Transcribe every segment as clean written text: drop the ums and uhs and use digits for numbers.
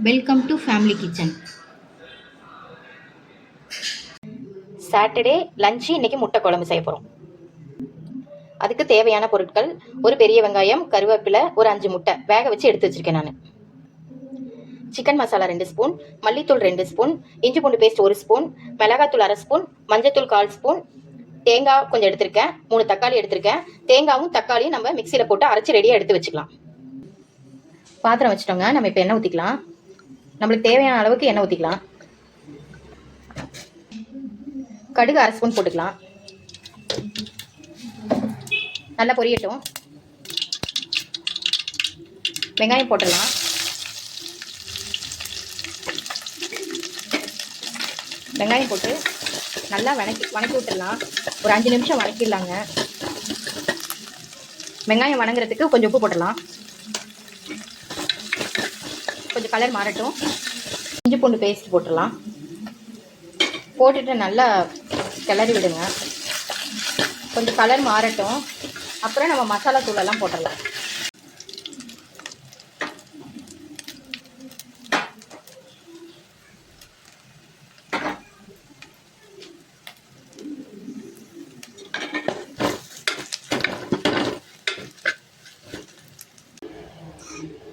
Welcome to family kitchen. Saturday lunch இன்னைக்கு முட்டை குழம்பு செய்ய போகிறோம். அதுக்கு தேவையான பொருட்கள்: ஒரு பெரிய வெங்காயம், கருவேப்பிலை, ஒரு 5 முட்டை வேக வச்சு எடுத்து வச்சிருக்கேன். நான் சிக்கன் மசாலா 2 ஸ்பூன், மல்லித்தூள் 2 ஸ்பூன், இஞ்சி பூண்டு பேஸ்ட் 1 ஸ்பூன், மிளகாத்தூள் 1/2 ஸ்பூன், மஞ்சத்தூள் 1/4 ஸ்பூன், தேங்காய் கொஞ்சம் எடுத்திருக்கேன், 3 தக்காளி எடுத்திருக்கேன். தேங்காயும் தக்காளியும் நம்ம மிக்சியில் போட்டு அரைச்சி ரெடியாக எடுத்து வச்சுக்கலாம். பாத்திரம் வச்சுட்டோங்க. நம்ம இப்போ எண்ணெய் ஊற்றிக்கலாம். நம்மளுக்கு தேவையான அளவுக்கு எண்ணெய் ஊற்றிக்கலாம். கடுகு 1/2 ஸ்பூன் போட்டுக்கலாம். நல்லா பொரியட்டும். வெங்காயம் போட்டுடலாம். வெங்காயம் போட்டு நல்லா வணக்கி விட்டுடலாம். ஒரு 5 நிமிஷம் வணக்கிடலாங்க. வெங்காயம் வணங்குறதுக்கு கொஞ்சம் உப்பு போட்டுடலாம். கொஞ்சம் கலர் மாறட்டும். இஞ்சி பூண்டு பேஸ்ட் போட்டுடலாம். போட்டுட்டு நல்லா கிளறி விடுங்க. கொஞ்சம் கலர் மாறட்டும். அப்புறம் நம்ம மசாலா தூளெல்லாம் போட்டுடலாம்.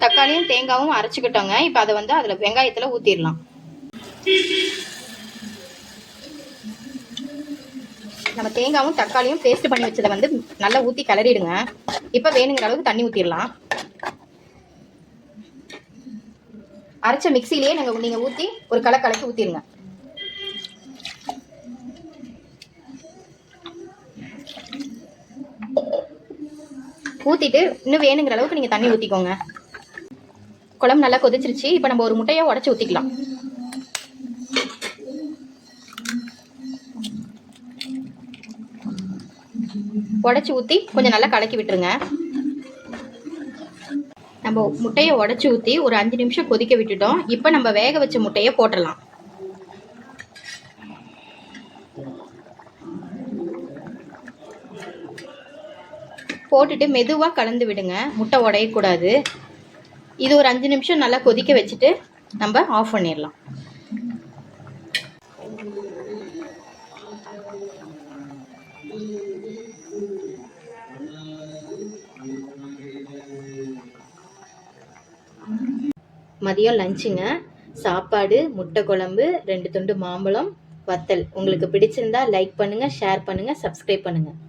தக்காளியும் தேங்காயும் அரைச்சிக்கிட்டோங்க. இப்போ அதை அதில் வெங்காயத்தில் ஊற்றிடலாம். நம்ம தேங்காயும் தக்காளியும் பேஸ்ட் பண்ணி வச்சதை நல்லா ஊற்றி கிளறிடுங்க. இப்போ வேணுங்கிற அளவுக்கு தண்ணி ஊற்றிடலாம். அரைச்ச மிக்சிலேயே நீங்கள் ஊற்றி ஒரு கலக்கி ஊற்றிடுங்க. ஊற்றிட்டு இன்னும் வேணுங்கிற அளவுக்கு நீங்கள் தண்ணி ஊற்றிக்கோங்க. குழம்பு நல்லா கொதிச்சிருச்சு. இப்போ நம்ம ஒரு முட்டையை உடச்சி ஊற்றிக்கலாம். உடச்சி ஊற்றி கொஞ்சம் நல்லா கலக்கி விட்டுருங்க. நம்ம முட்டையை உடச்சி ஊற்றி ஒரு 5 நிமிஷம் கொதிக்க விட்டுட்டோம். இப்போ நம்ம வேக வச்ச முட்டையை போட்டுடலாம். போட்டுட்டு மெதுவாக கலந்து விடுங்க. முட்டை உடையக்கூடாது. இது ஒரு 5 நிமிஷம் நல்லா கொதிக்க வச்சுட்டு நம்ம ஆஃப் பண்ணிடலாம். மதியம் லஞ்சுங்க. சாப்பாடு, முட்டை குழம்பு, 2 துண்டு மாம்பழம், வத்தல். உங்களுக்கு பிடிச்சிருந்தா லைக் பண்ணுங்கள், ஷேர் பண்ணுங்கள், சப்ஸ்கிரைப் பண்ணுங்கள்.